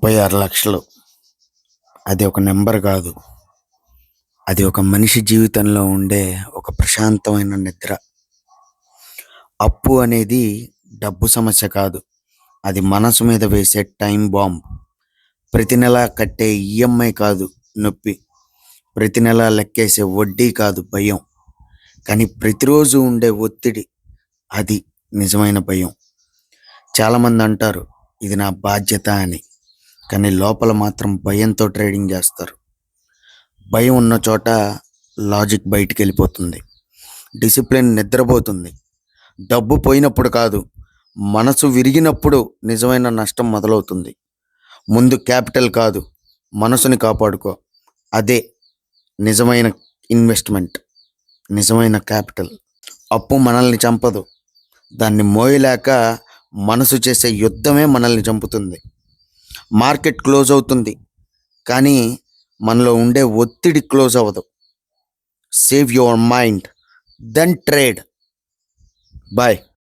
36,00,000 అది ఒక నెంబర్ కాదు. అది ఒక మనిషి జీవితంలో ఉండే ఒక ప్రశాంతమైన నిద్ర. అప్పు అనేది డబ్బు సమస్య కాదు. అది మనసు మీద వేసే టైం బాంబ్. ప్రతి నెల కట్టే ఈఎంఐ కాదు నొప్పి. ప్రతి నెల లెక్కేసే వడ్డీ కాదు భయం. కానీ ప్రతిరోజు ఉండే ఒత్తిడి, అది నిజమైన భయం. చాలామంది అంటారు ఇది నా బాధ్యత అని. కానీ లోపల మాత్రం భయంతో ట్రేడింగ్ చేస్తారు. భయం ఉన్న చోట లాజిక్ బయటికి వెళ్ళిపోతుంది. డిసిప్లిన్ నిద్రపోతుంది. డబ్బు పోయినప్పుడు కాదు, మనసు విరిగినప్పుడు నిజమైన నష్టం మొదలవుతుంది. ముందు క్యాపిటల్ కాదు, మనసుని కాపాడుకో. అదే నిజమైన ఇన్వెస్ట్మెంట్, నిజమైన క్యాపిటల్. అప్పు మనల్ని చంపదు. దాన్ని మోయలేక మనసు చేసే యుద్ధమే మనల్ని చంపుతుంది. మార్కెట్ క్లోజ్ అవుతుంది, కానీ మనలో ఉండే ఒత్తిడి క్లోజ్ అవ్వదు. Save your mind, then trade. Bye.